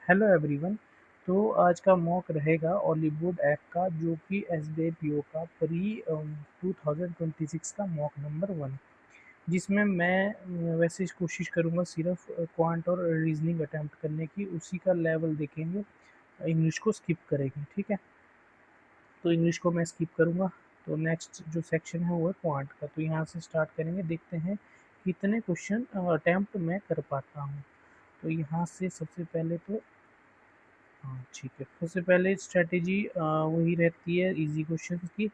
Hello everyone. तो आज का मॉक रहेगा हॉलीवुड ऐप का, जो कि एसबीआई पीओ का प्री 2026 का मॉक नंबर 1, जिसमें मैं वैसे कोशिश करूंगा सिर्फ क्वांट और रीजनिंग अटेम्प्ट करने की। उसी का लेवल देखेंगे, इंग्लिश को स्किप करेंगे। ठीक है, तो इंग्लिश को मैं स्किप करूंगा। तो नेक्स्ट जो सेक्शन है वो है क्वांट का। तो यहाँ से स्टार्ट करेंगे, देखते हैं कितने क्वेश्चन अटेम्प्ट मैं कर पाता हूँ। तो यहाँ से सबसे पहले तो हाँ ठीक है, सबसे पहले स्ट्रेटेजी वही रहती है इजी क्वेश्चन की।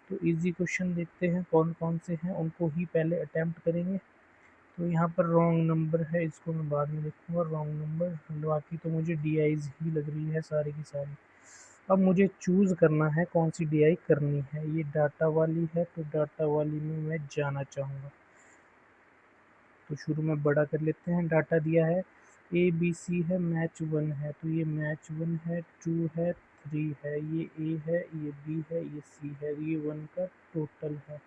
तो इजी क्वेश्चन देखते हैं कौन कौन से हैं, उनको ही पहले अटेम्प्ट करेंगे। तो यहाँ पर रॉन्ग नंबर है, इसको मैं बाद में देखूंगा। रॉन्ग नंबर, बाकी तो मुझे डी आईज ही लग रही है सारी की सारी। अब मुझे चूज करना है कौन सी डी आई करनी है। ये डाटा वाली है, तो डाटा वाली में मैं जाना चाहूँगा। तो शुरू में बड़ा कर लेते हैं। डाटा दिया है ए बी सी है, मैच 1 है, तो ये मैच 1 है, 2 है, 3 है, ये ए है, ये बी है, ये सी है, ये 1 का टोटल है।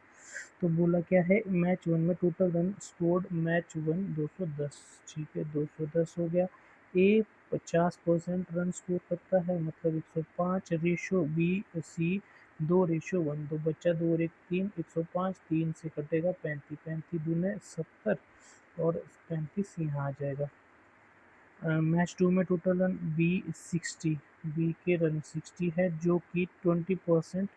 तो बोला क्या है, मैच 1 में टोटल रन स्कोर्ड मैच 1 210। ठीक है, 210 हो गया। ए 50% रन स्कोर करता है, मतलब 105। रेशो बी सी 2:1, दो बच्चा 2 और 1 3, 105 3 से कटेगा 35, 35 दूने 70 और 35 यहाँ आ जाएगा। मैच 2 में टोटल रन बी 60, बी के रन 60 है, जो कि 20%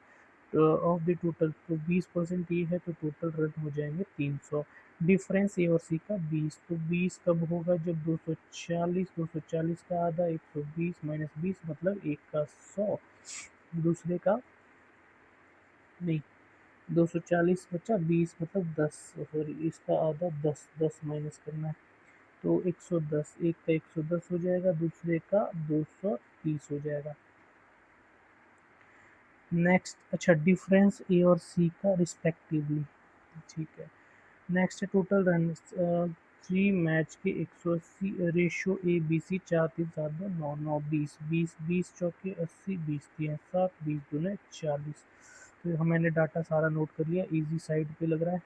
ऑफ द टोटल। तो 20% ये है, तो टोटल रन हो जाएंगे 300। डिफरेंस ए और सी का 20, तो 20 कब होगा जब 240, 240 का आधा 120 माइनस 20 मतलब एक का 100, दूसरे का नहीं, 240 बचा 20 मतलब 10, सॉरी इसका आधा 10, 10 माइनस करना है। तो 110, एक का 110 हो जाएगा, दूसरे का 230 हो जाएगा। नेक्स्ट, अच्छा डिफरेंस ए और सी का रिस्पेक्टिवली। ठीक है, नेक्स्ट है टोटल रन 3 मैच के 180। रेशियो ए बी सी 4 3 7 2 9 9 20 20 20 चौके 80, 20 3 7, 20 दूने 40। तो मैंने डाटा सारा नोट कर लिया, इजी साइड पे लग रहा है।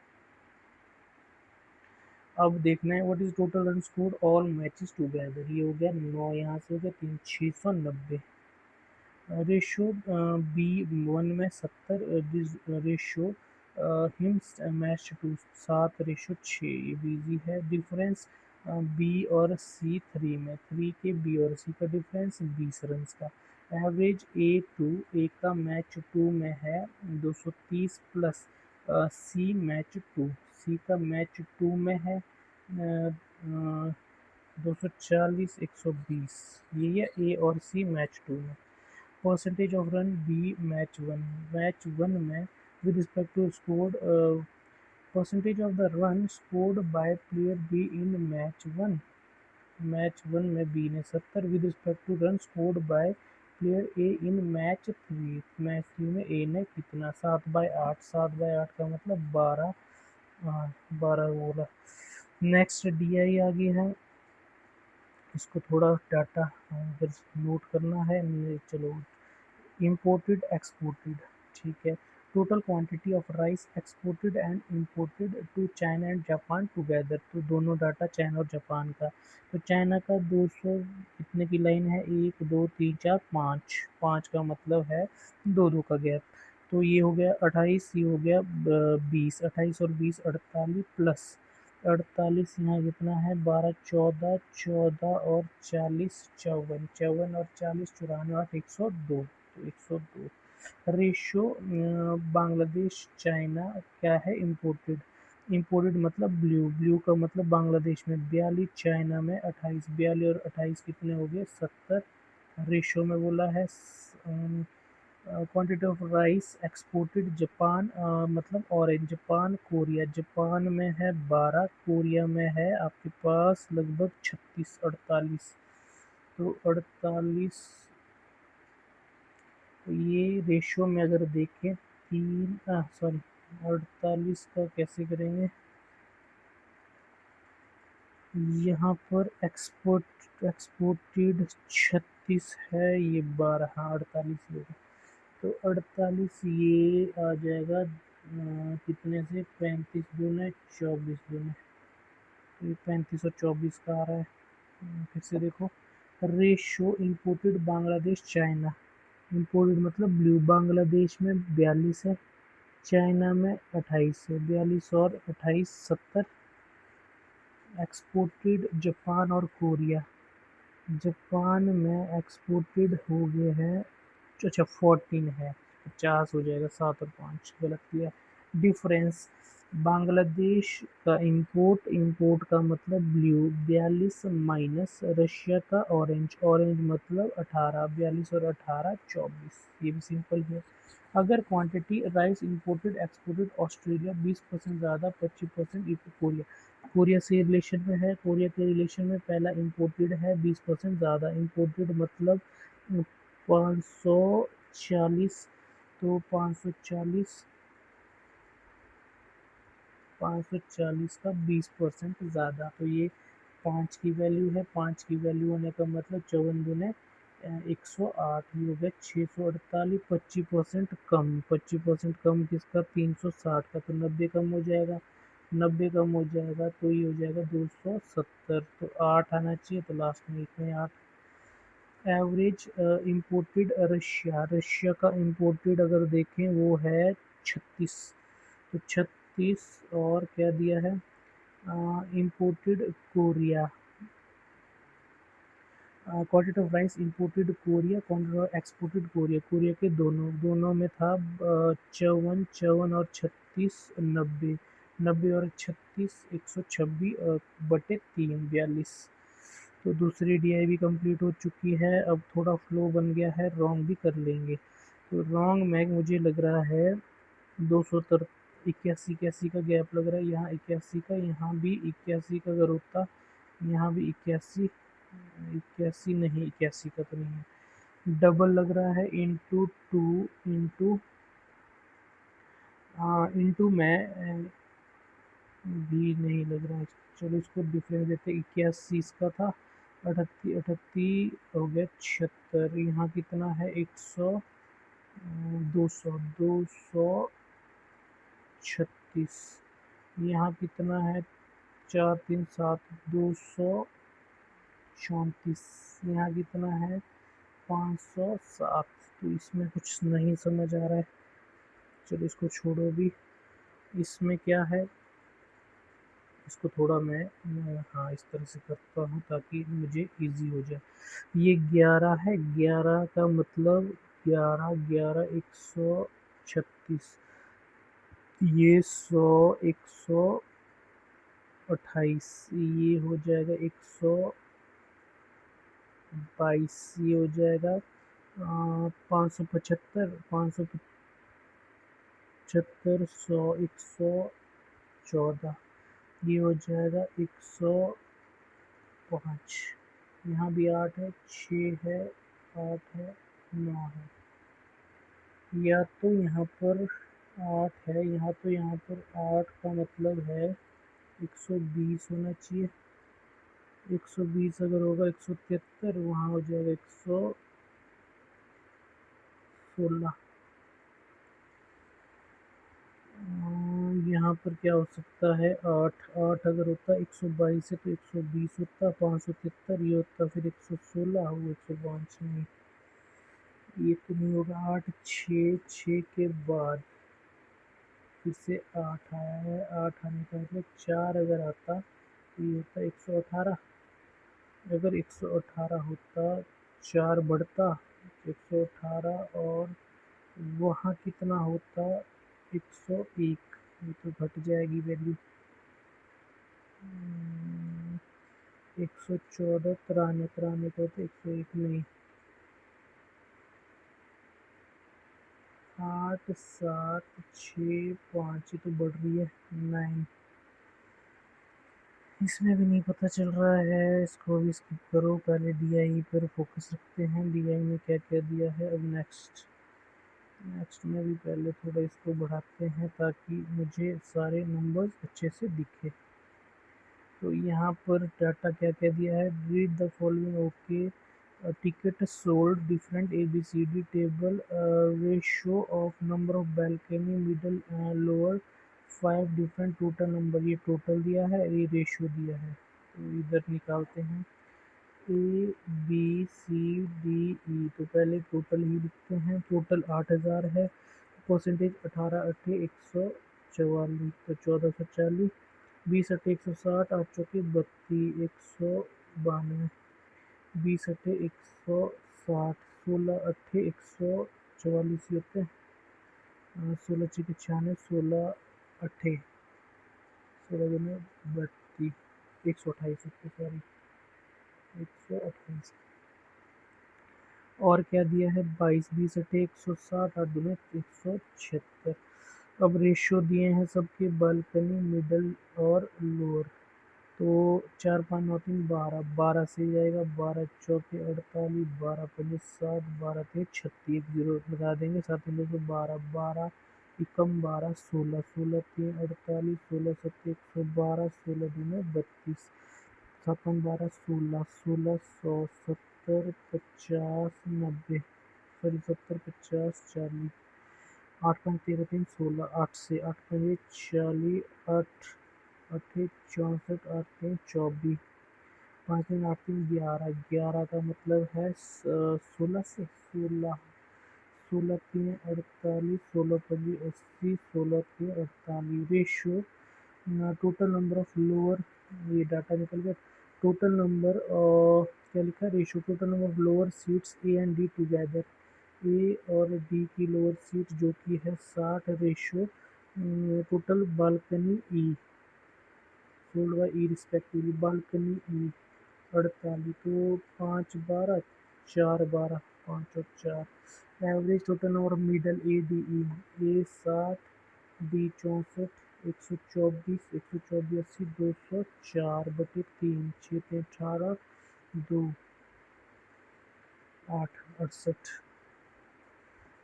अब देखना है what is total run score all matches together. ये हो गया 9, यहाँ से हो गया 3, 690। रेशो बी 1 में 70, रेशो हिम मैच टू 7:6, ये भी इजी है। डिफरेंस बी और सी 3 में, 3 के बी और सी का डिफरेंस 20 रन का। एवरेज ए का मैच 2 में है 230 प्लस सी मैच 2, सी का मैच 2 में है 240 120। ये है ए और सी मैच 2 में। Percentage of run B match 1, match 1 में with respect to scored, percentage of the run scored by player B in match 1। Match 1 में बी ने 70 with respect to run scored by player A in match 3। Match 3 में ए ने कितना, 7/8, 7/8 का मतलब 12, हाँ 12 बोला। नेक्स्ट डी आई आ गई है, इसको थोड़ा डाटा अगर नोट करना है। चलो, imported exported, ठीक है। Total quantity of rice exported and imported to China and Japan together. तो दोनों डाटा चाइना और जापान का। तो चाइना का 200 कितने की लाइन है, 1 2 3 4 5, 5 का मतलब है 2 2 का गैप। तो ये हो गया 28, ये हो गया 20, 28 और 20 48 प्लस 48, यहाँ कितना है 12 14, 14 और 40 54, 54 और 40 94 8 102। तो 102 रेशो बांग्लादेश चाइना क्या है, इम्पोर्टेड। इम्पोर्टेड मतलब ब्लू, ब्लू का मतलब बांग्लादेश में 42, चाइना में 28, 42 और 28 कितने हो गए 70। रेशो में बोला है quantity of rice exported Japan, मतलब ऑरेंज, जापान कोरिया। जापान में है 12, कोरिया में है आपके पास लगभग 36 48। तो 48, तो ये रेशियो में अगर देखें 3, सॉरी 48 का कैसे करेंगे, यहाँ पर एक्सपोर्टेड 36 है, ये 12, हाँ 48 होगा। तो 48 ये आ जाएगा कितने से, 35 दूने 24 दूने, तो ये 35 और 24 का आ रहा है। फिर से देखो, ratio imported Bangladesh China, imported मतलब ब्लू, बांग्लादेश में 42 है, चाइना में 28 है, 42 और 28 70। एक्सपोर्टेड जापान और कोरिया, जापान में एक्सपोर्टेड हो गए हैं, अच्छा 14 है, 50 हो जाएगा, 7 और 5 गलत किया। डिफरेंस, बांग्लादेश का इंपोर्ट, इंपोर्ट का मतलब ब्लू 42 माइनस रशिया का ऑरेंज, ऑरेंज मतलब 18, 42 और 18 24, ये भी सिंपल है। अगर quantity rice imported exported Australia 20% ज़्यादा 25% कोरिया, कोरिया से रिलेशन में है, कोरिया के रिलेशन में पहला इंपोर्टेड है 20% ज़्यादा, इंपोर्टेड मतलब 540, तो 540, 540 का 20% ज़्यादा, तो ये 5 की वैल्यू है, 5 की वैल्यू होने का मतलब 54 दूने 108, ये हो गया 648, 25% कम, 25% कम किसका, 360 का, तो 90 कम हो जाएगा, 90 कम हो जाएगा तो ये हो जाएगा 270, तो 8 आना चाहिए, तो लास्ट में एक में 8। एवरेज इंपोर्टेड रशिया, रशिया का इंपोर्टेड अगर देखें वो है 36, तो 36 और क्या दिया है, imported Korea, quantity of rice imported Korea, quantity of exported Korea, Korea के दोनों, दोनों में था 54, 54 और 36 90, 90 और 36 126 बटे 3 42। तो दूसरी डीआई भी कंप्लीट हो चुकी है, अब थोड़ा फ्लो बन गया है, रॉन्ग भी कर लेंगे। तो रॉन्ग में मुझे लग रहा है 200 81 81 का गैप लग रहा है, यहाँ 81 का, यहाँ भी 81 का अगर होता, यहाँ भी 81, 81 नहीं, 81 का तो नहीं है, डबल लग रहा है, इंटू टू, इंटू इंटू में भी नहीं लग रहा है, चलो इसको डिफरेंस देते, 81 इसका था, 38 38 हो गया 76, यहाँ कितना है 100, 200, 236, यहाँ कितना है 4 3 7, 234, यहाँ कितना है 507, तो इसमें कुछ नहीं समझ आ रहा है, चलो इसको छोड़ो भी। इसमें क्या है, इसको थोड़ा मैं हाँ इस तरह से करता हूँ ताकि मुझे इजी हो जाए। ये 11 है, 11 का मतलब 11 11 136, ये 100 128, ये हो जाएगा 122, ये हो जाएगा 575, 575, 100 114, ये हो जाएगा 105, यहाँ भी 8 है, 6 है, 8 है, 9 है, या तो यहाँ पर 8 है, यहाँ पर 8 का मतलब है 120 होना चाहिए, 120 अगर होगा 173, वहाँ हो जाएगा 116, यहाँ पर क्या हो सकता है 8, 8 अगर होता 122 है तो 120 होता, 573 ये होता, फिर 116, वो 105 नहीं, ये तो नहीं होगा, 8 6 6 के बाद फिर से 8 आया है, 8 आने का मतलब 4 अगर आता तो ये होता 118, अगर 118 होता 4 बढ़ता 118, और वहाँ कितना होता 101, ये तो घट जाएगी वैल्यू, 114 तिरानवे, तिरानवे का तो 101 नहीं, 8 7 6 5, ये तो बढ़ रही है 9, इसमें भी नहीं पता चल रहा है, इसको भी स्किप करो, पहले डीआई पर फोकस रखते हैं, डीआई में क्या क्या दिया है। अब नेक्स्ट, नेक्स्ट में भी पहले थोड़ा इसको बढ़ाते हैं ताकि मुझे सारे नंबर्स अच्छे से दिखे। तो यहाँ पर डाटा क्या क्या दिया है, read the following, okay, ticket sold, different ABCD table, ratio of number of balcony middle lower 5 different total number, ये टोटल दिया है, ये रेशो दिया है, तो इधर निकालते हैं, A B C D E. तो पहले टोटल ही लिखते हैं। टोटल 8000 है। परसेंटेज 18 अट्ठे 144, तो 1440। 20 अट्ठे 160, 8 चौके 32, 192। 20 अट्ठे 160, 16 अट्ठे 144 होते हैं। 16 छः 96, 16 अट्ठे 16 32, 128, सॉरी 128। और क्या दिया है 22, 20 अट्ठे 160, 8 दूने 176। अब रेशियो दिए हैं सबके, बालकनी, मिडल और लोअर। तो 4 5 9 3 12, 12 से जाएगा। 12 चौके 48, 12 पंजे 60, 12 थे 36, एक जीरो लगा देंगे। 7 3 2 12, 12 एकम 12, 16, 16 3 48, 16 7 112, 16 दूने 32, 7 12 16, 16 100, 70 50 90, सॉरी 70 50 40। 8 5 13 3 16, 8 से 8 पंजे 40, 8 अट्ठे 64, 8 3 24, 5 3 8 3 11, 11 का मतलब है 16 से 16, 16 3 48, 16 पंजे 80, 16 3 48। Ratio total number of lower, ये डाटा निकल गया। टोटल नंबर क्या लिखा है, ratio total number of lower seats A and D together. A और डी की लोअर सीट जो कि है 60, ratio total balcony E sold by E respectively. Balcony E 48, तो 5 12, 4 12, 5 और 4। Average total number of middle A D E, A 60, D 64, 124, 124 80, 204 बटे 3, 6 3 18, 2 8 68।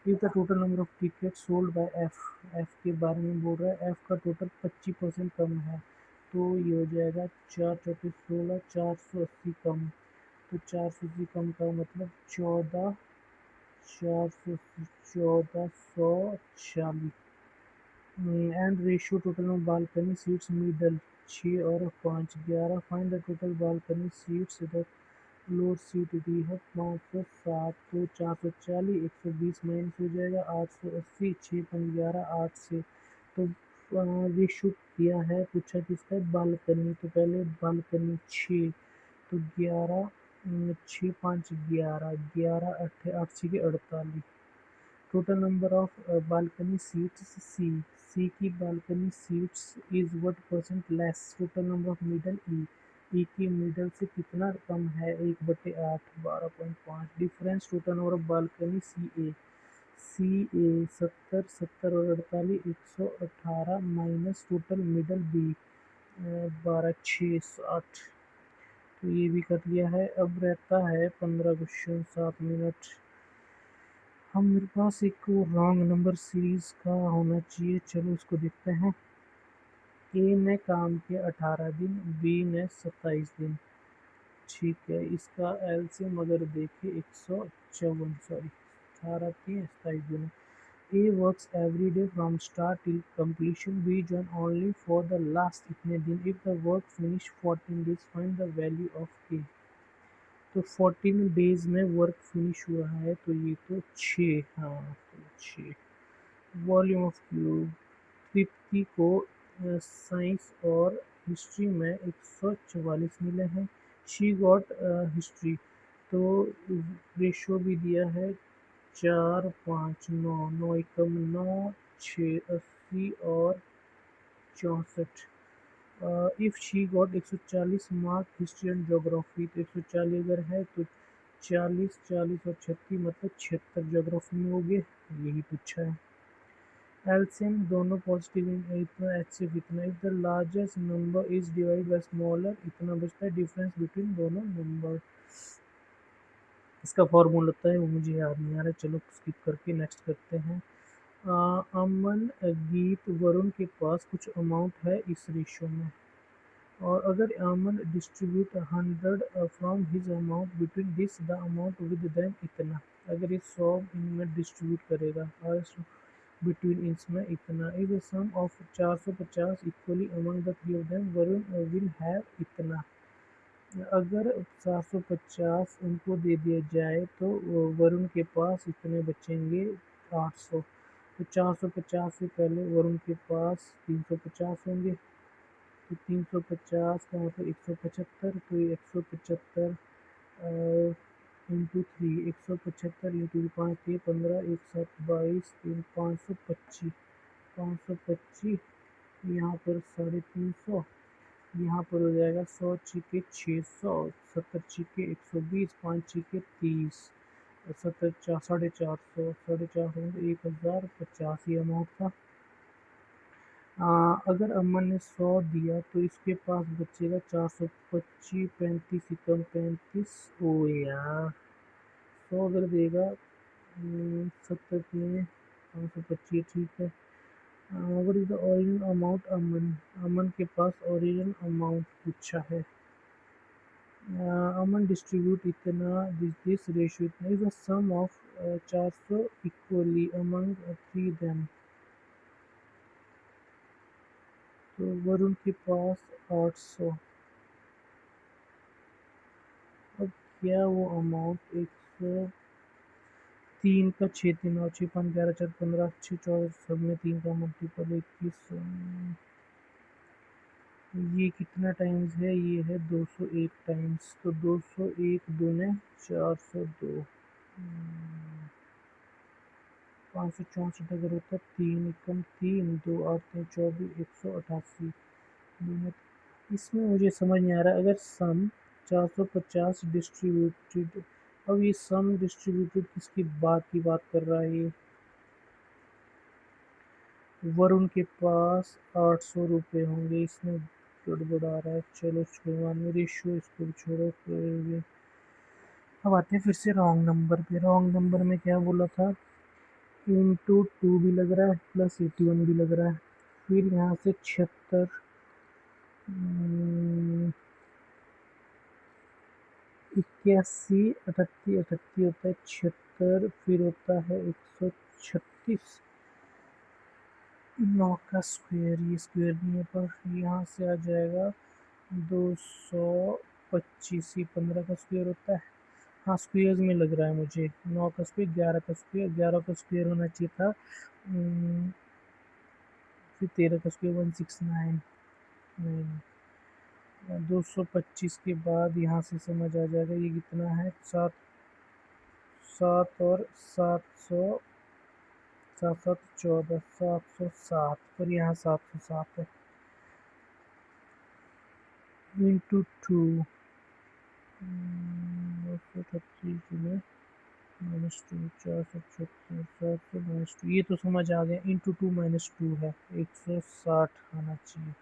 If the total number of ticket sold by F, F के बारे में बोल रहा है। एफ का टोटल 25% कम है, तो ये हो जाएगा 4 चौके 16, 480 कम। तो 480 कम का मतलब 14, 480 1440। एंड रेशियो टोटल में बालकनी सीट्स मिडल 6 और 5 11। Find the total balcony seats. इधर लोअर सीट दी है 507, तो 440, 120 माइनस हो जाएगा 880, 6 5 11, 8 से। तो रेशियो दिया है, पूछा किसका है, बालकनी। तो पहले बालकनी 6, तो 11 6 5 11, 11 अट्ठे 8 6 के 48। Total number of balcony seats C, C की balcony seats is what percent less. Total number of middle E, E की मिडल से कितना कम है, 1/8, 12.5। Difference total number of balcony C A, C A 70 70 और 48, 118 माइनस टोटल मिडल बी 12 6 60। तो ये भी कर लिया है। अब रहता है 15 क्वेश्चन 7 मिनट। हम मेरे पास एक रॉन्ग नंबर सीरीज का होना चाहिए, चलो इसको देखते हैं। ए ने काम किया 18 दिन, बी ने 27 दिन। ठीक है, इसका एलसीएम अगर देखें 154, सॉरी 18 के 27 दिन। A works every day from start till completion, B join only for the last इतने दिन। If the work finish 14 days, find the value of A. तो 14 डेज में वर्क फिनिश हुआ है, तो ये तो 6, हाँ तो 6। वॉल्यूम ऑफ क्यूब, तृप्ति को साइंस और हिस्ट्री में 144 मिले हैं। शी गॉट हिस्ट्री, तो रेशो भी दिया है 4 5 9, 9 एकम 9, 6 80 और 64। If she got 140 mark history and geography, तो 140 अगर है तो 40 40 और 36 मतलब 76 जोग्राफी में हो गए, यही पूछा है। एलसीएम दोनों पॉजिटिव इतना, एचसीएफ इतना। If the largest number is divide by smaller, इतना बचता है डिफरेंस बिटवीन दोनों नंबर। इसका फॉर्मूला होता है, वो मुझे याद नहीं आ रहा, चलो स्किप करके नेक्स्ट करते हैं। अमन गीत वरुण के पास कुछ अमाउंट है इस रेशो में, और अगर Aman distribute 100 from his amount between this, the amount with them इतना। अगर ये 100 इनमें डिस्ट्रीब्यूट करेगा और बिटवीन इसमें इतना। If the sum of 450 equally among the three of them, Varun will have इतना। अगर 750 उनको दे दिया जाए तो वरुण के पास इतने बचेंगे 800। तो 450 से पहले वरुण के पास 350 होंगे। तो 350 का मतलब 175, तो ये 175 इंटू 3, 175 इंटू 5 ये 15, 1 7 22, 3 525, 525 यहाँ पर 350, यहाँ पर हो जाएगा 100 छिके 600, 70 छिके 120, 5 छिके 30, 70 450, 450 1050 ये अमाउंट था। अगर अमन ने 100 दिया तो इसके पास बचेगा 425, 35 एकम 35। ओ यार 100 अगर देगा 70 में 525 ठीक है। What is the original amount Aman, Aman के पास ओरिजिनल अमाउंट पूछा है। अमन डिस्ट्रीब्यूट इतना, दिस रेशियो इतना is the sum of 400 equally among 3 them. तो वरुण के पास 800। अब क्या वो अमाउंट 103 का 6 3 और 6 5 11 4 15 6 14 सब में 3 का मल्टीपल 21, ये कितना टाइम्स है, ये है 201 टाइम्स। तो 201 दूने 402, 564 अगर होता 3 एकम 3, 2 8 3 24, 188 दूने। इसमें मुझे समझ नहीं आ रहा अगर सम 450 डिस्ट्रीब्यूटेड, अब ये सम डिस्ट्रीब्यूटेड किसकी बात की बात कर रहा है ये। वरुण के पास 800 रुपये होंगे, इसमें गड़बड़ आ रहा है। चलो छोड़ो रेशियो इसको भी छोड़ो। अब आते हैं फिर से रॉन्ग नंबर पे। रॉन्ग नंबर में क्या बोला था, इंटू 2 भी लग रहा है प्लस 81 भी लग रहा है। फिर यहाँ से 76, 81 38 38 होता है 76, फिर होता है 136, 9 का स्क्वायर, ये स्क्वायर नहीं है पर यहाँ से आ जाएगा 225, ये 15 का स्क्वायर होता है। हाँ स्क्वायर में लग रहा है मुझे, 9 का स्क्वायर 11 का स्क्वायर, 11 का स्क्वायर होना चाहिए था। फिर 13 का स्क्वायर 169, नहीं 225 के बाद यहाँ से समझ आ जाएगा ये कितना है, 7 7 और 700, 7 7 14, 707, पर यहाँ 707 है इंटू 2, 238 में -2, 476, 700 -2, ये तो समझ आ गया, इंटू 2 -2 है 160 आना चाहिए।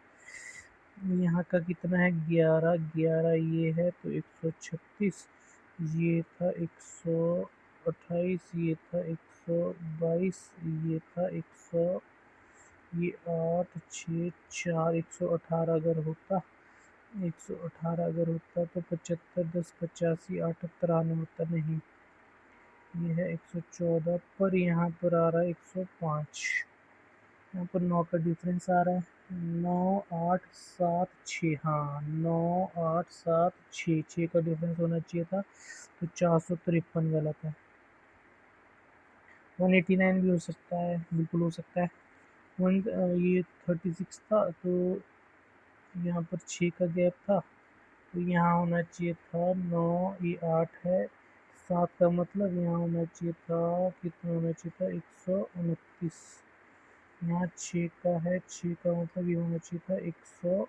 यहाँ का कितना है 11, 11 ये है तो 136, ये था 128, ये था 122, ये था 100, ये 8 6 4, 118 अगर होता, 118 अगर होता तो 75 10 85 8 93 होता, नहीं ये है 114, पर यहाँ पर आ रहा है 105, यहाँ पर 9 का डिफरेंस आ रहा है, 9 8 7 6, हाँ 9 8 7 6, 6 का डिफरेंस होना चाहिए था, तो 453 गलत है। 189 भी हो सकता है, बिल्कुल हो सकता है। ये 36 था तो यहाँ पर 6 का गैप था, तो यहाँ होना चाहिए था 9, ये 8 है, 7 का मतलब यहाँ होना चाहिए था, कितना होना चाहिए था 129, यहाँ 6 का है, 6 का मतलब ये होना चाहिए था 100,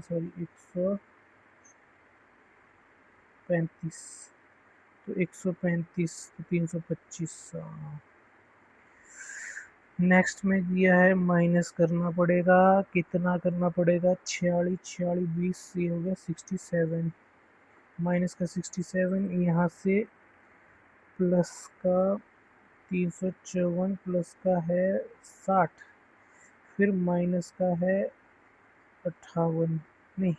सॉरी 135, तो 135 तो 325। नेक्स्ट में दिया है माइनस करना पड़ेगा, कितना करना पड़ेगा 46, 46 20, ये हो गया 67, माइनस का 67, यहाँ से प्लस का 354, प्लस का है 60, फिर माइनस का है 58, नहीं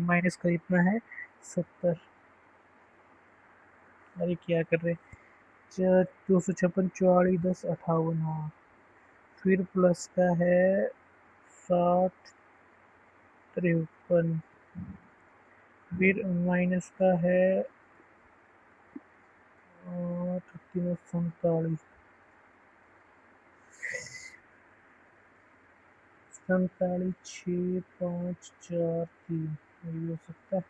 माइनस का इतना है 70, अरे क्या कर रहे, 256 44 10 58, हाँ फिर प्लस का है 60, 55, फिर माइनस का है 38 47, 47 6 5 4 3, ये हो सकता है।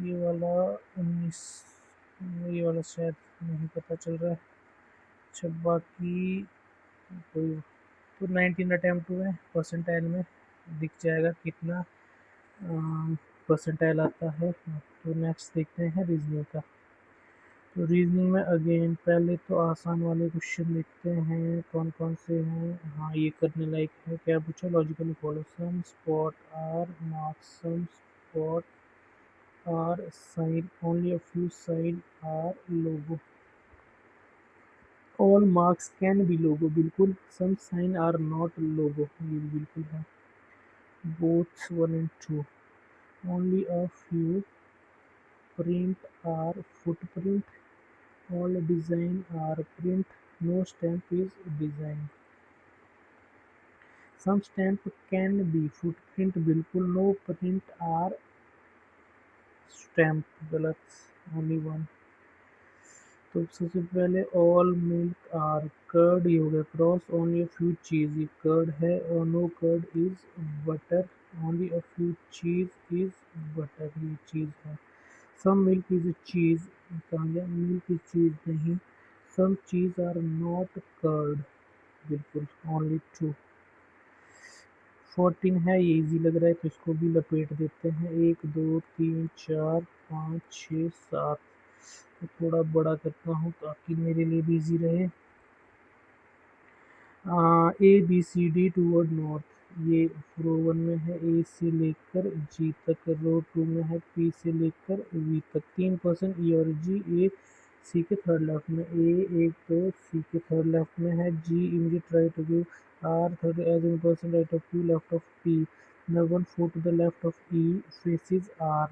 ये वाला 19, ये वाला शायद नहीं पता चल रहा है। अच्छा बाकी कोई, तो 19 अटैम्प्ट हुए, परसेंटाइल में दिख जाएगा कितना परसेंटाइल आता है। तो नेक्स्ट देखते हैं रीजनिंग का। तो रीजनिंग में अगेन पहले तो आसान वाले क्वेश्चन देखते हैं कौन कौन से हैं। हाँ ये करने लायक है। क्या पूछा, logically follow some spot are marks, some spot are sign, only a few sign are logo, all marks can be logo, बिल्कुल, some sign are not logo, ये बिल्कुल है। Both 1 and 2, only a few print are footprint, all design are print, no stamp is design, some stamp can be footprint, बिल्कुल, no print are stamp, गलत, only one। तो सबसे पहले all milk are curd, ये हो गया cross, only a few cheese, ये curd है, और no curd is butter, only a few cheese is butter, ये चीज़ है। some milk is cheese, कहाँ गया, milk is cheese नहीं, some cheese are not curd, बिल्कुल, only two। 14 है, ये इजी लग रहा है तो इसको भी लपेट देते हैं, 1 2 3 4 5 6 7, तो थोड़ा बड़ा करता हूँ ताकि मेरे लिए भी इजी रहे। ABCD टूवर्ड नॉर्थ, ये रो 1 में है, ए से लेकर जी तक, रो 2 में है पी से लेकर वी तक, 3% ई और जी, ए सी के थर्ड लेफ्ट में, ए 1 2 सी के थर्ड लेफ्ट में है, G immediate right of U, R third as in person right of U, left of P, number 4 to the left of E faces R,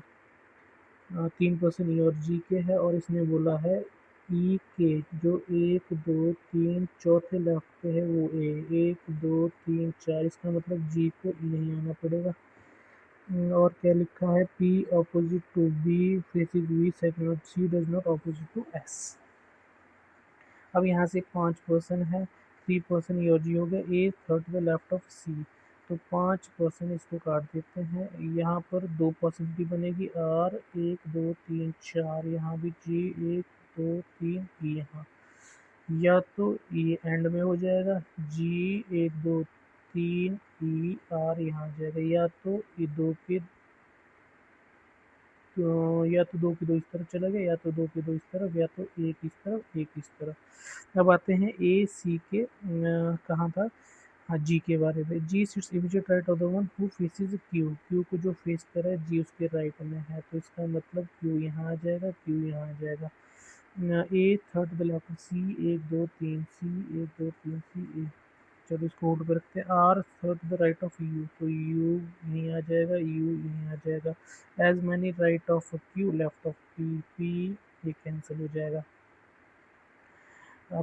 3% E और G के है, और इसने बोला है ई के जो 1 2 3 चौथे लेफ्ट पे है वो ए, 1 2 3 4, इसका मतलब जी को यहीं आना पड़ेगा। और क्या लिखा है, P opposite to B faces V second, C does not opposite to S. अब यहाँ से 5% है, 3% ई और जी हो गया, A third to the left of C, तो 5% इसको काट देते हैं, यहाँ पर 2% की बनेगी, आर 1 2 3 4, यहाँ भी जी 1 2 3 यहाँ, या तो ये एंड में हो जाएगा, जी 1 2 3 ई आर यहाँ आ जाएगा, या तो ये दो के तो, या तो 2 के 2 इस तरफ चला गया, या तो 2 के 2 इस तरफ, या तो एक इस तरफ एक इस तरफ। अब आते हैं ए सी के, कहाँ था, हाँ जी के बारे में, G sits immediate right of the one who faces Q, Q को जो फेस कर रहा है जी उसके राइट में है, तो इसका मतलब क्यू यहाँ आ जाएगा, क्यू यहाँ आ जाएगा। A third the left, C 1 2 3 C 1 2 3 C A, चलो इसको होल्ड पर रखते हैं, R third the right of U, तो यू यहीं आ जाएगा, यू यहीं आ जाएगा, as many right of Q left of P, P ये कैंसिल हो जाएगा।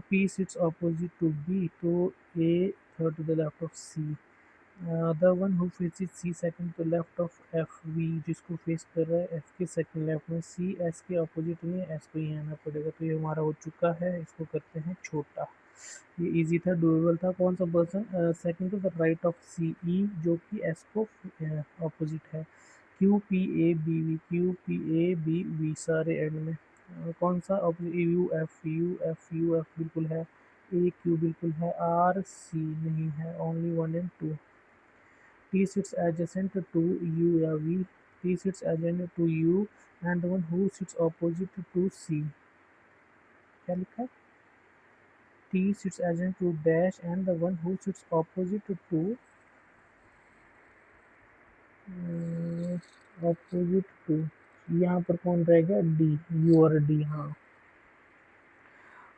P sits opposite to B, तो A third to the left of C, the one who faces C second to left of F, V जिसको face कर रहा है F के second left में, सी एस के ऑपोजिट में, एस को ही आना पड़ेगा, तो ये हमारा हो चुका है, इसको करते हैं छोटा। ये इजी था, डुएबल था, कौन सा person second to the right of C E जो कि एस को ऑपोजिट है, Q P A B V, Q P A B V सारे एंड में, कौन सा U F, U F U F बिल्कुल है, ए क्यू बिल्कुल है, आर सी नहीं है, only 1 and 2, T sits adjacent to U या V, T sits adjacent to U and the one who sits opposite to C, क्या लिखा है, T sits adjacent to dash and the one who sits opposite to opposite to, यहाँ पर कौन रहेगा, D, U और D, हाँ।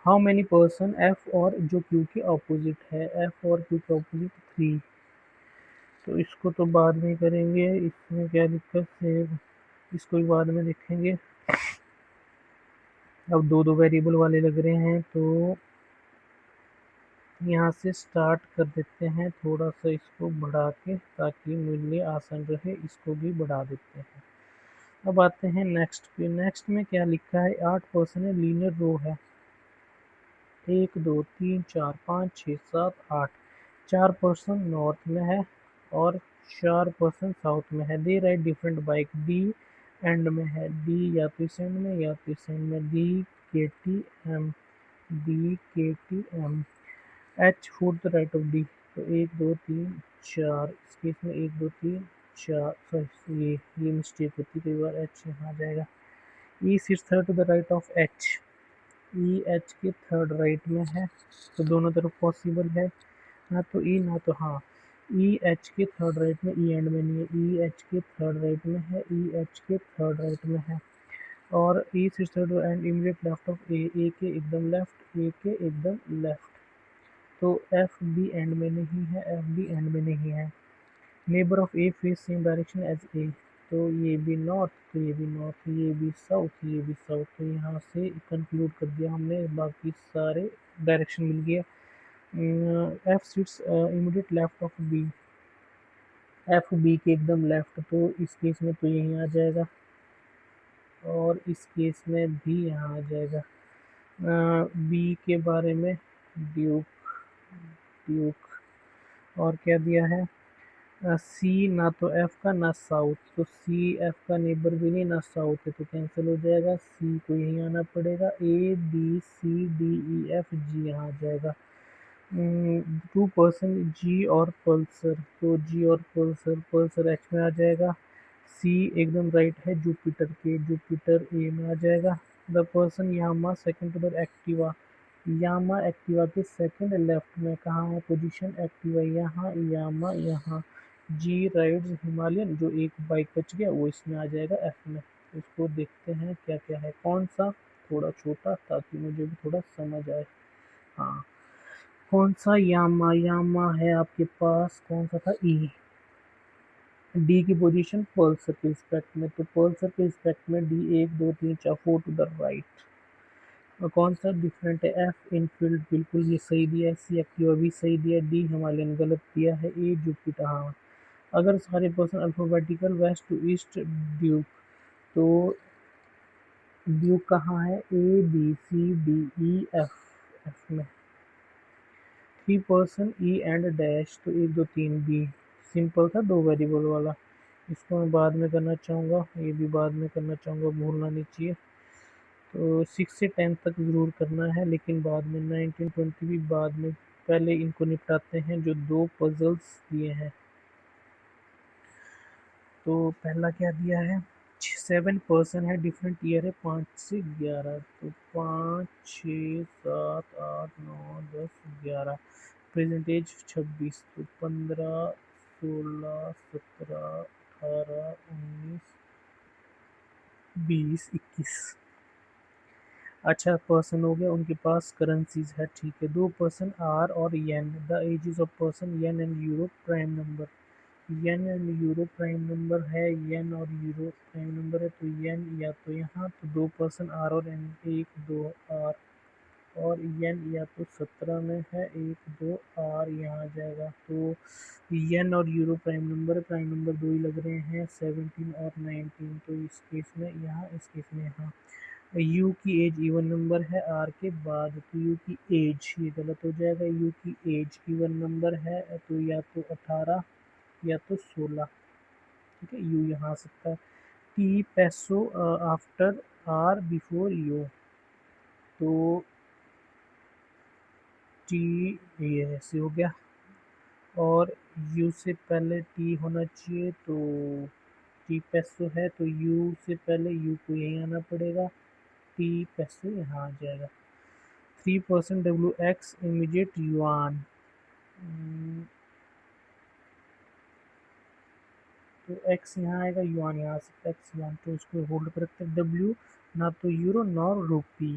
How many person, F और जो Q के ऑपोजिट है, F और Q के ऑपोजिट 3, तो इसको तो बाद में करेंगे, इसमें क्या दिक्कत है, इसको भी बाद में देखेंगे। अब दो दो वेरिएबल वाले लग रहे हैं, तो यहाँ से स्टार्ट कर देते हैं, थोड़ा सा इसको बढ़ा के ताकि मेरे लिए आसान रहे, इसको भी बढ़ा देते हैं। अब आते हैं नेक्स्ट पे। नेक्स्ट में क्या लिखा है, 8% है, लीनियर रो है, 1 2 3 4 5 6 7 8। 4% नॉर्थ में है और 4% साउथ में है। They ride different bike, D end में है, डी या तो इस एंड में या तो इस एंड में, डी के टी एम, डी के T M, H fourth right of D. तो 1 2 3 4, इस केस में 1 2 3 4, सॉरी ये मिस्टेक होती कई बार, एच यहाँ आ जाएगा। E sits third to the right of H, E H के थर्ड राइट में है, तो दोनों तरफ पॉसिबल है, ना तो ई ना तो हाँ। ई एच के थर्ड राइट में, ई एंड में नहीं है, ई एच के थर्ड राइट में है, ई एच के थर्ड राइट में है। और E sits third and immediate left of A के एकदम लेफ्ट, ए के एकदम लेफ्ट। तो एफ बी एंड में नहीं है, एफ बी एंड में नहीं है। Neighbour of A face same direction as A, तो ये भी नॉर्थ, तो ये भी नॉर्थ, ये भी साउथ, ये भी साउथ। तो यहाँ से कंक्लूड कर दिया हमने, बाकी सारे डायरेक्शन मिल गया। F sits immediate left of B, F B के एकदम लेफ्ट, तो इस केस में तो यहीं आ जाएगा और इस केस में भी यहाँ आ जाएगा। बी के बारे में ड्यूक, ड्यूक। और क्या दिया है, सी ना तो एफ का ना साउथ, तो सी एफ का नेबर भी नहीं ना साउथ है, तो कैंसिल हो जाएगा, सी को यहीं आना पड़ेगा। A B C D E F G यहाँ आ जाएगा। 2% जी और पल्सर, तो जी और पल्सर, पल्सर एच में आ जाएगा। सी एकदम राइट है जुपिटर के, जुपिटर ए में आ जाएगा। The person Yamaha second to the Activa, Yamaha Activa के सेकंड लेफ्ट में कहाँ है पोजीशन, एक्टिवा यहाँ, यामा यहाँ। जी राइड्स हिमालयन, जो एक बाइक बच गया वो इसमें आ जाएगा एफ में। इसको देखते हैं क्या क्या है, कौन सा, थोड़ा छोटा ताकि मुझे भी थोड़ा समझ आए। हाँ, कौन सा, यामा, यामा है आपके पास, कौन सा था, ई। डी की पोजीशन पल्सर के रिस्पेक्ट में, तो पल्सर के रिस्पेक्ट में डी 1 2 3 4 4 टू द राइट। और कौन सा डिफरेंट है, एफ इनफील्ड बिल्कुल ये सही दिया है, सी एक्टिवा भी सही दिया है, डी हिमालयन गलत दिया है, ए जुपिटर हाँ। अगर सारे person alphabetical west to east duke, तो ड्यूक कहाँ है, A B C D E F, F में। 3% ई एंड डैश, तो 1 2 3 बी, सिंपल था, दो वेरिएबल वाला। इसको मैं बाद में करना चाहूँगा, ये भी बाद में करना चाहूँगा, भूलना नहीं चाहिए। तो 6 से 10 तक ज़रूर करना है, लेकिन बाद में 19 20 भी बाद में, पहले इनको निपटाते हैं जो दो पजल्स दिए हैं। तो पहला क्या दिया है, 7% है, डिफरेंट ईयर है 5 से 11, तो 5 6 7 8 9 10 11, प्रेजेंट एज 26, तो 15 16 17 18 19 20 21। अच्छा पर्सन हो गया, उनके पास करेंसीज है, ठीक है। 2% आर और yen, the ages of person yen and euro prime number, yen and euro prime number है, येन और यूरो प्राइम नंबर है, तो येन या तो यहाँ, तो 2% आर और एन, 1 2 आर, और येन या तो 17 में है, 1 2 आर यहाँ आ जाएगा। तो येन और euro prime number, prime number दो ही लग रहे हैं, 17 और 19, तो इस केस में यहाँ, इस केस में यहाँ। यू की एज इवन नंबर है आर के बाद, तो यू की एज ये गलत हो जाएगा, यू की एज इवन नंबर है, तो या तो 18 या तो 16, ठीक है, यू यहाँ आ सकता है। टी पैसो आफ्टर आर बिफोर यू, तो टी ये ऐसे हो गया, और यू से पहले टी होना चाहिए, तो टी पैसो है, तो यू से पहले यू को यहीं आना पड़ेगा, टी पैसो यहाँ आ जाएगा। 3% डब्ल्यू एक्स इमीडिएट युआन, तो एक्स यहाँ आएगा, युआन यहाँ आ सकता है, एक्स युआन, तो उसको होल्ड पर रखते हैं। डब्ल्यू ना तो यूरो ना रुपी,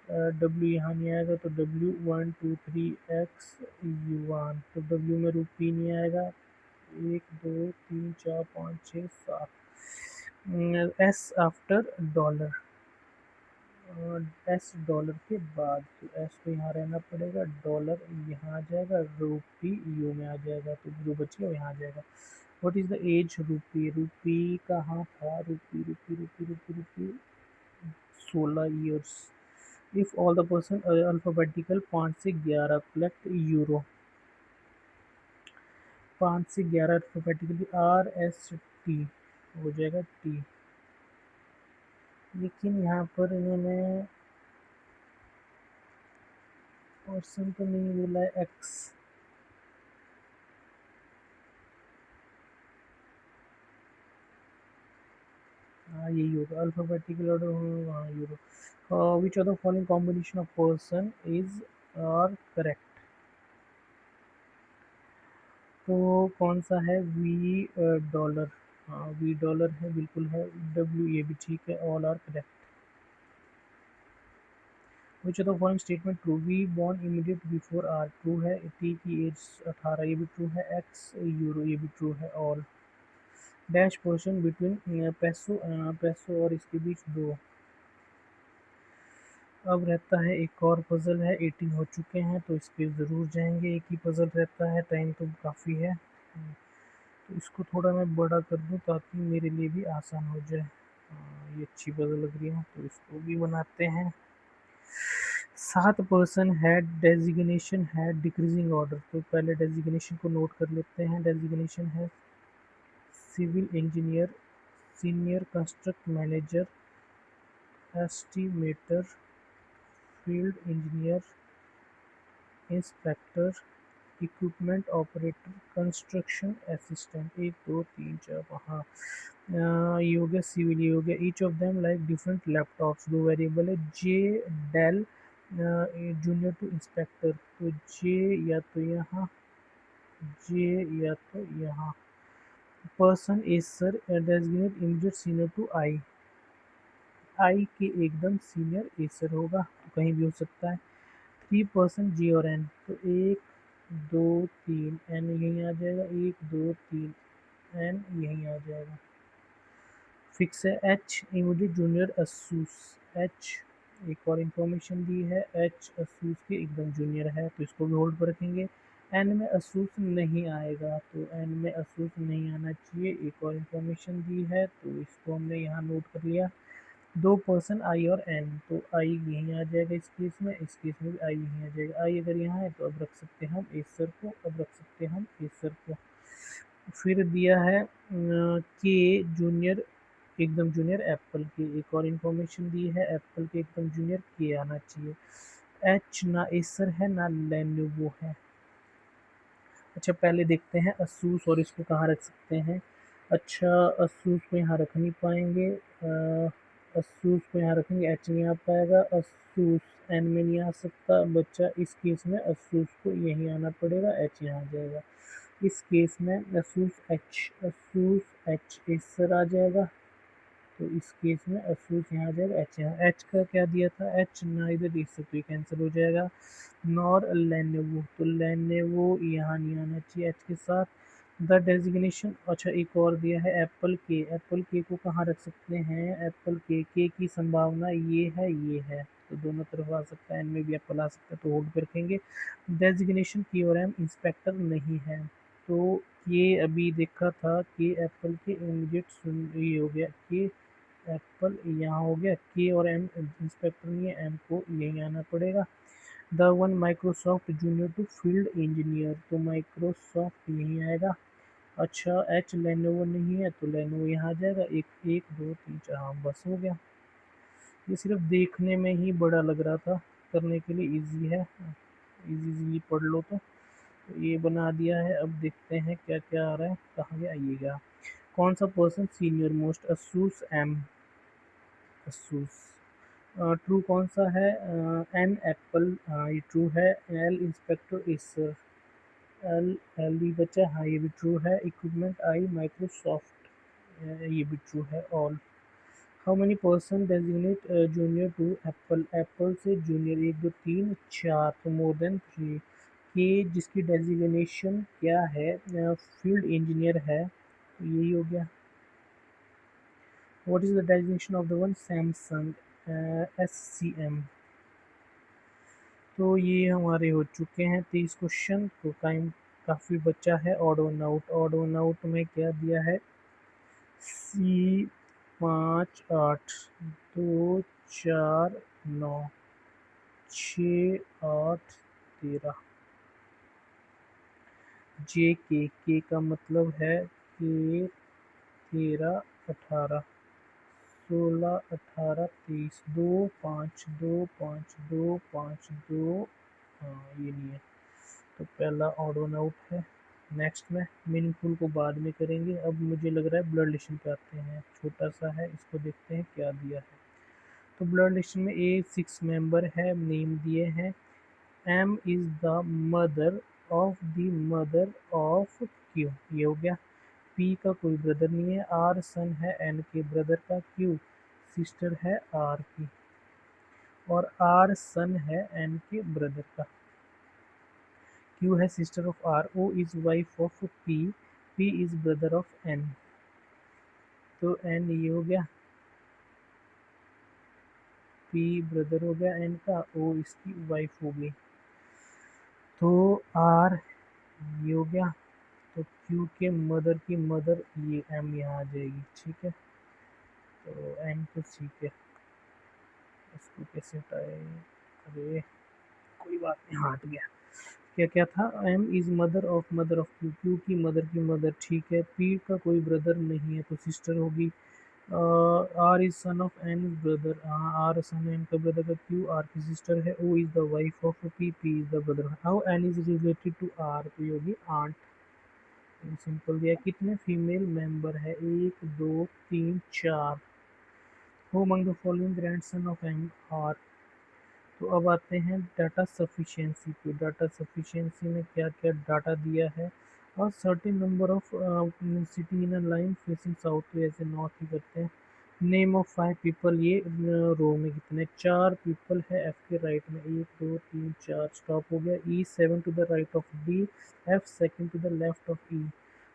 डब्ल्यू यहाँ नहीं आएगा, तो डब्ल्यू 1 2 3 एक्स युआन, तो डब्ल्यू में रुपी नहीं आएगा, 1 2 3 4 5 6 7। S after dollar, S dollar के बाद, तो एस को यहाँ रहना पड़ेगा, डॉलर यहाँ आ जाएगा, रूपी यू में आ जाएगा, तो जो बच गया वो यहाँ आ जाएगा। व्हाट इज़ द एज रूपी, रूपी कहाँ था, रूपी रूपी रूपी रूपी रूपी 16 years. If all the person alphabetical 5 से 11 कलेक्ट यूरो, 5 से 11 अल्फ़ाबेटिकली आर एस टी हो जाएगा टी, लेकिन यहाँ पर इन्होंने पर्सन तो नहीं बोला है, एक्स। हाँ यही होगा अल्फ़ाबेटिकल ऑर्डर, हाँ euro. Which of the following combination of person is are correct, तो कौन सा है, वी डॉलर, हाँ वी डॉलर है, बिल्कुल है, डब्ल्यू ये भी ठीक है, all are correct. Which of the following statement true, V born immediate before R, true है, टी की एज 18 ये भी ट्रू है, एक्स यूरो ये भी ट्रू है, ऑल। डैश पोर्शन बिटवीन पैसो, पैसो और इसके बीच दो। अब रहता है एक और पज़ल है, 18 हो चुके हैं तो इस पे ज़रूर जाएंगे, एक ही पज़ल रहता है, टाइम तो काफ़ी है, तो इसको थोड़ा मैं बड़ा कर दूं ताकि मेरे लिए भी आसान हो जाए। ये अच्छी पज़ल लग रही है तो इसको भी बनाते हैं। 7 पर्सन है, डेजिग्नेशन है डिक्रीजिंग ऑर्डर, तो पहले डेजिग्नेशन को नोट कर लेते हैं। डेजिग्नेशन है civil engineer, senior construct manager, estimator, field engineer, inspector, equipment operator, construction assistant. 1 2 3 4 हाँ, ये हो गया सिविल, ये हो गया। Each of them like different laptops, दो वेरिएबल है, J Dell junior to inspector, तो जे या तो यहाँ, जे या तो यहाँ। Person is sir designate immediate senior to I, I के एकदम सीनियर एसर होगा, तो कहीं भी हो सकता है। 3 पर्सन जी और एन, तो 1 2 3 एन यहीं आ जाएगा, 1 2 3 एन यहीं आ जाएगा। फिक्स है। H immediate junior Asus, H एक और इंफॉर्मेशन दी है, एच असूस के एकदम जूनियर है, तो इसको भी होल्ड पर रखेंगे। एन में असूस नहीं आएगा, तो एन में असूस नहीं आना चाहिए, एक और इंफॉर्मेशन दी है तो इसको हमने यहाँ नोट कर लिया। 2 पर्सन आई और एन, तो आई यहीं आ जाएगा इस केस में, इस केस में भी आई यहीं आ जाएगा। आई अगर यहाँ है तो अब रख सकते हैं हम एसर को, अब रख सकते हैं हम एसर को। फिर दिया है के जूनियर एकदम जूनियर एप्पल के, एक और इन्फॉर्मेशन दी है, एप्पल के एकदम जूनियर के आना चाहिए। एच ना एसर है ना लेनोवो है। अच्छा पहले देखते हैं असूस और इसको कहाँ रख सकते हैं। अच्छा असूस को यहाँ रख नहीं पाएंगे, असूस को यहाँ रखेंगे, एच नहीं आ पाएगा, असूस एन में नहीं आ सकता बच्चा, इस केस में असूस को यहीं आना पड़ेगा, एच यहाँ आ जाएगा। इस केस में असूस एच इस सर आ जाएगा, तो इस केस में असूस यहाँ आ जाएगा, एच यहाँ। एच का क्या दिया था, एच ना इधर इस से, तो ये कैंसिल हो जाएगा। नॉर लेनोवो, तो लेनोवो यहाँ नहीं आना चाहिए एच के साथ। द डेजिग्नेशन, अच्छा एक और दिया है एप्पल के, एप्पल के को कहाँ रख सकते हैं, एप्पल के की संभावना ये है, तो दोनों तरफ आ सकता है, एन में भी एप्पल आ सकता है, तो होल्ड पर रखेंगे। डेजिग्नेशन की और एम इंस्पेक्टर नहीं है, तो ये अभी देखा था कि एप्पल के इमीडिएट ये हो गया कि एप्पल यहाँ हो गया, के और एम इंस्पेक्टर नहीं है, एम को यहीं आना पड़ेगा। The one Microsoft junior to field engineer, तो माइक्रोसॉफ्ट यहीं आएगा। अच्छा एच लेनोवो नहीं है, तो लेनोवो यहाँ आ जाएगा। 1 1 2 3 4 हाँ बस हो गया। ये सिर्फ देखने में ही बड़ा लग रहा था, करने के लिए इजी है, इजीली पढ़ लो तो ये बना दिया है। अब देखते हैं क्या क्या आ रहा है, कहाँ गया आइएगा। कौन सा person senior most, Asus M, Asus. True कौन सा है, एन एप्पल, हाँ ये ट्रू है। L inspector Acer, L L D बचा, हाँ ये भी ट्रू है। इक्विपमेंट आई माइक्रोसॉफ्ट, ये भी ट्रू है। All. How many person designate junior to Apple, Apple से जूनियर 1 2 3 4, तो मोर देन 3। के जिसकी डेजिग्नेशन क्या है, फील्ड इंजीनियर है, तो यही हो गया। What is the designation of the one Samsung? SCM। तो ये हमारे हो चुके हैं 30 क्वेश्चन। तो टाइम काफ़ी बचा है। Odd one out, odd one out में क्या दिया है? C 5 8 2 4 9 6 8 13। के का मतलब है कि 13 18 16 18 23 2 5 2 5 2 5 2। हाँ, ये नहीं है। तो पहला ऑड वन आउट है। नेक्स्ट में मीनिंगफुल को बाद में करेंगे। अब मुझे लग रहा है ब्लड रिलेशन पे आते हैं। छोटा सा है, इसको देखते हैं क्या दिया है। तो ब्लड रिलेशन में ए 6 मेंबर है, नेम दिए हैं। M is the mother of the mother of Q, ये हो गया। पी का कोई ब्रदर नहीं है। आर सन है एन के ब्रदर का। क्यू सिस्टर है आर की, और आर सन है एन के ब्रदर का। क्यू है sister of R. O is wife of P. P is brother of N. तो एन ये हो गया, पी ब्रदर हो गया एन का, ओ इसकी वाइफ हो गई। तो आर ये हो गया। तो क्यू के मदर की मदर ये एम यहाँ आ जाएगी, ठीक है। तो एन तो ठीक है। इसको कैसे हटाए? अरे कोई बात नहीं, हट गया। क्या क्या था? M is mother of Q, Q की मदर, ठीक है। पी का कोई ब्रदर नहीं है तो सिस्टर होगी। R is son of N is brother, हाँ आर सन एन का ब्रदर का। क्यू आर की सिस्टर है। O is the wife of P, P is the brother. How N is related to R, तो ये होगी aunt. Simple दिया। कितने फीमेल मेंबर है? 1 2 3 4। Who among the following grandson of M R. तो अब आते हैं डाटा सफिशिएंसी पे। डाटा सफिशिएंसी में क्या क्या डाटा दिया है? और certain number of city in a line facing south, तो ऐसे नॉर्थ ही करते हैं। नेम ऑफ 5 पीपल, ये रो में कितने? 4 पीपल है एफ के राइट में। 1 2 3 4, स्टॉप हो गया। E 7 to the right of D, F second to the left of E.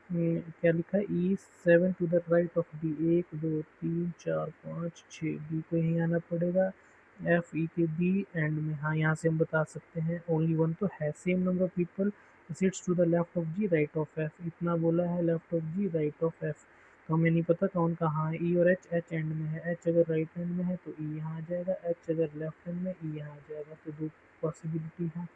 क्या लिखा है? E 7 to the right of D. 1 2 3 4 5 6, D को यहीं आना पड़ेगा। एफ ई के डी एंड में, हाँ यहाँ से हम बता सकते हैं ओनली वन तो है। Same number of people sits to the left of G right of F, इतना बोला है left of G right of F. तो हमें नहीं पता कौन कहाँ है। ई और एच, एच एंड में है। एच अगर राइट हैंड में है तो ई यहाँ आ जाएगा, एच अगर लेफ्ट हैंड में ई यहाँ आ जाएगा। तो दो पॉसिबिलिटी है।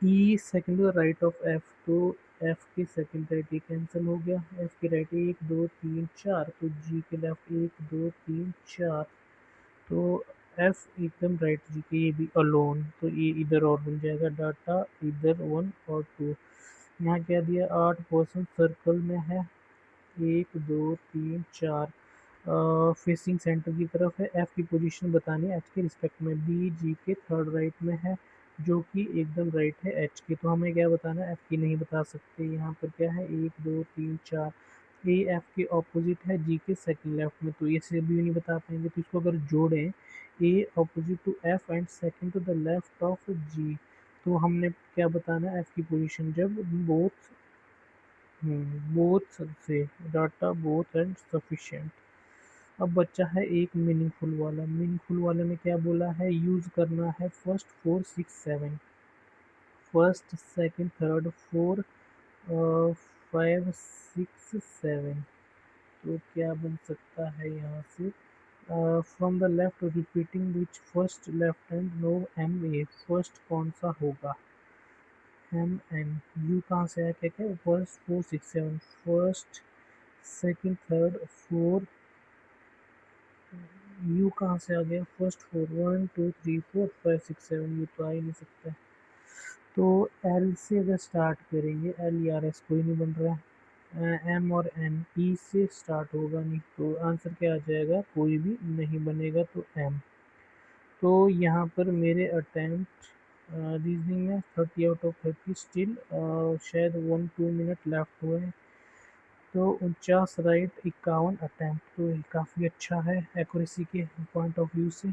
E second to the right of F, तो एफ के सेकंड राइट ये कैंसिल हो गया। एफ के राइट 1 2 3 4, तो जी के लेफ्ट 1 2 3 4। तो एफ एकदम राइट जी के, ये भी अलोन, तो ये इधर और बन जाएगा डाटा, इधर 1 और 2। यहाँ क्या दिया? 8% सर्कल में है। 1 2 3 4 फेसिंग सेंटर की तरफ है। एफ की पोजीशन बतानी है एच के रिस्पेक्ट में। बी जी के थर्ड राइट में है, जो कि एकदम राइट है एच के। तो हमें क्या बताना है? एफ की नहीं बता सकते। यहाँ पर क्या है? 1 2 3 4। ए एफ के ऑपोजिट है जी के सेकंड लेफ्ट में, तो इसे भी नहीं बता पाएंगे। तो इसको अगर जोड़ें, A opposite to F and second to the left of G, तो हमने क्या बताना है? एफ की पोजीशन जब बोथ बोथ से डाटा बोथ एंड सफिशिएंट। अब बच्चा है एक मीनिंगफुल वाला। मीनिंगफुल वाले में क्या बोला है? यूज करना है फर्स्ट 4 6 7, फर्स्ट सेकंड थर्ड 4 5 6 7। तो क्या बन सकता है यहाँ से? From the left repeating which first left hand no M A, first कौन सा होगा? M N. यू कहाँ से आया? क्या क्या? First 4 6 7, first second third 4। You कहाँ से आ गया? फर्स्ट 4 1 2 3 4 5 6 7, ये तो आ ही नहीं सकता। तो एल से अगर स्टार्ट करेंगे, एल यार एस कोई नहीं बन रहा है। एम और एन, ई से स्टार्ट होगा नहीं, तो आंसर क्या आ जाएगा? कोई भी नहीं बनेगा, तो एम। तो यहाँ पर मेरे अटेम्प्ट रीजनिंग में 30 आउट ऑफ 30 स्टिल, शायद 1-2 मिनट लेफ्ट हुए हैं। तो 49 राइट, 51 अटैम्प्ट, तो ये काफ़ी अच्छा है एक्यूरेसी के पॉइंट ऑफ व्यू से।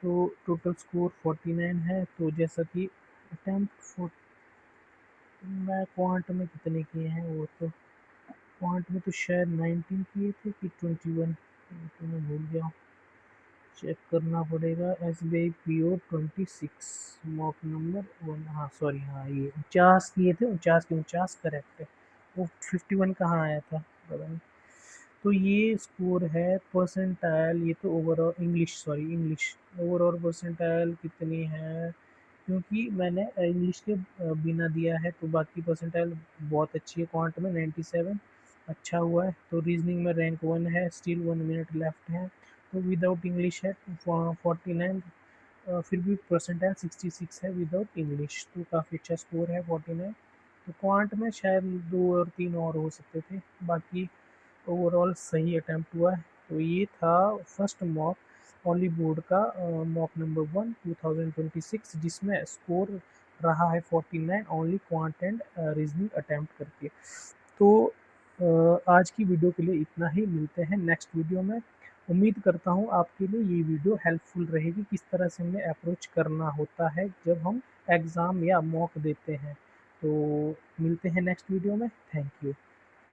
तो टोटल स्कोर 49 है। तो जैसा कि अटैम्प्ट मैं क्वांट में कितने किए हैं, वो तो क्वांट में तो शायद 19 किए थे कि 21, तो मैं भूल गया, चेक करना पड़ेगा। SBI PO 26 मॉक नंबर 1, हाँ सॉरी, हाँ ये 49 किए थे, 49 करेक्ट है। वो 51 कहाँ आया था पता नहीं। तो ये स्कोर है परसेंटाइल, ये तो overall English, sorry English overall percentile कितनी है, क्योंकि मैंने इंग्लिश के बिना दिया है, तो बाकी परसेंटाइल बहुत अच्छी है। क्वांट में 97 अच्छा हुआ है। तो रीजनिंग में रैंक 1 है, स्टिल 1 मिनट लेफ्ट है। तो विदाउट इंग्लिश है 49, फिर भी परसेंटाइल 66 है विदाउट इंग्लिश, तो काफ़ी अच्छा स्कोर है 49। तो क्वांट में शायद 2 और 3 और हो सकते थे, बाकी ओवरऑल सही अटैम्प्ट हुआ है। तो ये था फर्स्ट मॉक ओनली बोर्ड का मॉक नंबर 1 2026, जिसमें स्कोर रहा है 49 only quant and reasoning attempt करके। तो आज की वीडियो के लिए इतना ही, मिलते हैं नेक्स्ट वीडियो में। उम्मीद करता हूँ आपके लिए ये वीडियो हेल्पफुल रहेगी, किस तरह से हमें अप्रोच करना होता है जब हम एग्ज़ाम या मॉक देते हैं। तो मिलते हैं नेक्स्ट वीडियो में। Thank you.